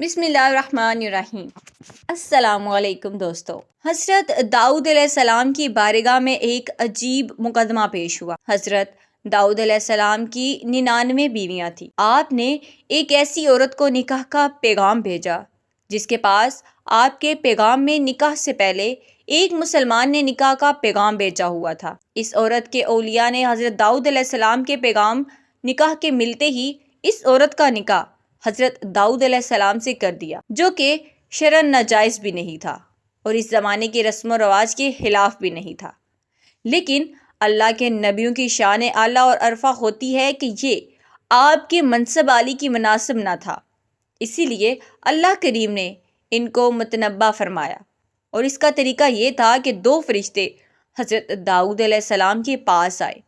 بسم اللہ الرحمن الرحیم۔ السلام علیکم دوستو۔ حضرت داؤد علیہ السلام کی بارگاہ میں ایک عجیب مقدمہ پیش ہوا۔ حضرت داؤد علیہ السلام کی 99 بیویاں تھیں۔ آپ نے ایک ایسی عورت کو نکاح کا پیغام بھیجا جس کے پاس آپ کے پیغام میں نکاح سے پہلے ایک مسلمان نے نکاح کا پیغام بھیجا ہوا تھا۔ اس عورت کے اولیاء نے حضرت داؤد علیہ السلام کے پیغام نکاح کے ملتے ہی اس عورت کا نکاح حضرت داؤد علیہ السلام سے کر دیا، جو کہ شرعاً ناجائز بھی نہیں تھا اور اس زمانے کی رسم و رواج کے خلاف بھی نہیں تھا۔ لیکن اللہ کے نبیوں کی شان اعلیٰ اور عرفہ ہوتی ہے کہ یہ آپ کے منصب عالی کی مناسب نہ تھا، اسی لیے اللہ کریم نے ان کو متنبہ فرمایا، اور اس کا طریقہ یہ تھا کہ 2 فرشتے حضرت داؤد علیہ السلام کے پاس آئے۔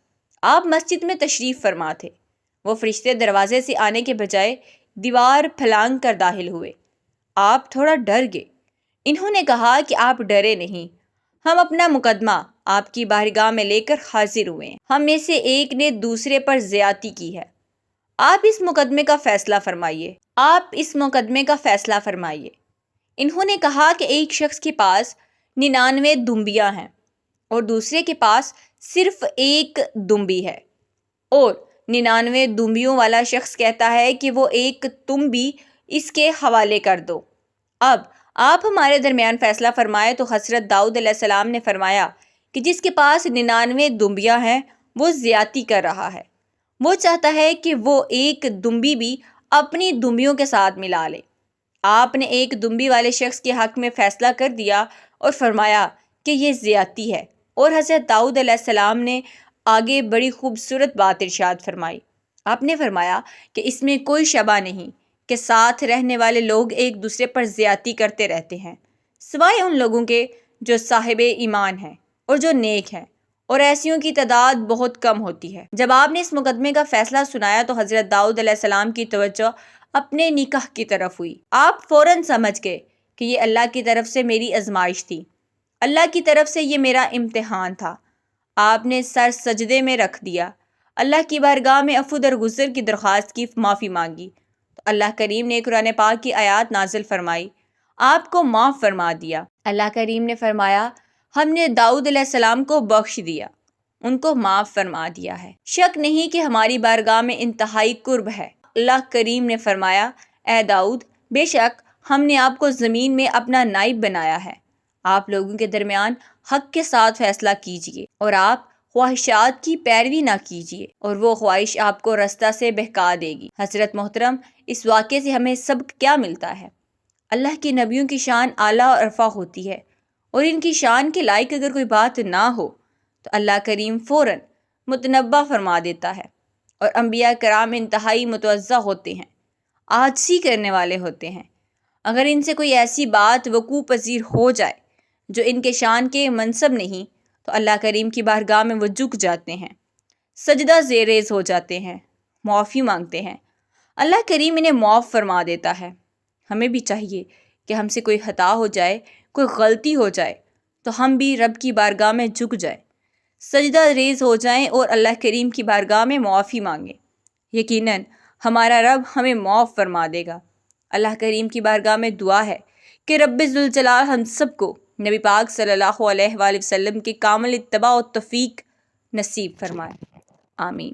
آپ مسجد میں تشریف فرما تھے۔ وہ فرشتے دروازے سے آنے کے بجائے دیوار پھلانگ کر داخل ہوئے۔ آپ تھوڑا ڈر گئے۔ انہوں نے کہا کہ آپ ڈرے نہیں، ہم اپنا مقدمہ آپ کی بارگاہ میں لے کر حاضر ہوئے ہیں۔ ہم میں سے ایک نے دوسرے پر زیادتی کی ہے، آپ اس مقدمے کا فیصلہ فرمائیے۔ انہوں نے کہا کہ ایک شخص کے پاس 99 دمبیاں ہیں اور دوسرے کے پاس صرف 1 دمبی ہے، اور 99 دمبیوں والا شخص کہتا ہے کہ وہ 1 تم بھی اس کے حوالے کر دو۔ اب آپ ہمارے درمیان فیصلہ فرمائے۔ تو حضرت داؤد علیہ السلام نے فرمایا کہ جس کے پاس 99 دمبیاں ہیں وہ زیادتی کر رہا ہے، وہ چاہتا ہے کہ وہ 1 دمبی بھی اپنی دمبیوں کے ساتھ ملا لے۔ آپ نے 1 دمبی والے شخص کے حق میں فیصلہ کر دیا اور فرمایا کہ یہ زیادتی ہے، اور حضرت داؤد علیہ السلام نے آگے بڑی خوبصورت بات ارشاد فرمائی۔ آپ نے فرمایا کہ اس میں کوئی شبہ نہیں کہ ساتھ رہنے والے لوگ ایک دوسرے پر زیادتی کرتے رہتے ہیں، سوائے ان لوگوں کے جو صاحب ایمان ہیں اور جو نیک ہیں، اور ایسیوں کی تعداد بہت کم ہوتی ہے۔ جب آپ نے اس مقدمے کا فیصلہ سنایا تو حضرت داؤد علیہ السلام کی توجہ اپنے نکاح کی طرف ہوئی۔ آپ فوراً سمجھ گئے کہ یہ اللہ کی طرف سے میری آزمائش تھی، اللہ کی طرف سے یہ میرا امتحان تھا۔ آپ نے سر سجدے میں رکھ دیا، اللہ کی بارگاہ میں عفو درگزر کی درخواست کی، معافی مانگی، تو اللہ کریم نے قرآن پاک کی آیات نازل فرمائی، آپ کو معاف فرما دیا۔ اللہ کریم نے فرمایا ہم نے داؤد علیہ السلام کو بخش دیا، ان کو معاف فرما دیا ہے، شک نہیں کہ ہماری بارگاہ میں انتہائی قرب ہے۔ اللہ کریم نے فرمایا اے داؤد، بے شک ہم نے آپ کو زمین میں اپنا نائب بنایا ہے، آپ لوگوں کے درمیان حق کے ساتھ فیصلہ کیجیے اور آپ خواہشات کی پیروی نہ کیجیے، اور وہ خواہش آپ کو رستہ سے بہکا دے گی۔ حضرت محترم، اس واقعے سے ہمیں سبق کیا ملتا ہے؟ اللہ کے نبیوں کی شان اعلیٰ اور عرفہ ہوتی ہے، اور ان کی شان کے لائق اگر کوئی بات نہ ہو تو اللہ کریم فوراً متنبہ فرما دیتا ہے، اور انبیاء کرام انتہائی متوضع ہوتے ہیں، عاجزی کرنے والے ہوتے ہیں۔ اگر ان سے کوئی ایسی بات وقوع پذیر ہو جائے جو ان کے شان کے منسب نہیں تو اللہ کریم کی بارگاہ میں وہ جھک جاتے ہیں، سجدہ زیریز ہو جاتے ہیں، معافی مانگتے ہیں، اللہ کریم انہیں معاف فرما دیتا ہے۔ ہمیں بھی چاہیے کہ ہم سے کوئی خطا ہو جائے، کوئی غلطی ہو جائے تو ہم بھی رب کی بارگاہ میں جھک جائیں، سجدہ ریز ہو جائیں اور اللہ کریم کی بارگاہ میں معافی مانگیں۔ یقیناً ہمارا رب ہمیں معاف فرما دے گا۔ اللہ کریم کی بارگاہ میں دعا ہے کہ رب ذوالجلال ہم سب کو نبی پاک صلی اللہ علیہ وآلہ وسلم کے کامل اتباع و توفیق نصیب فرمائے، آمین۔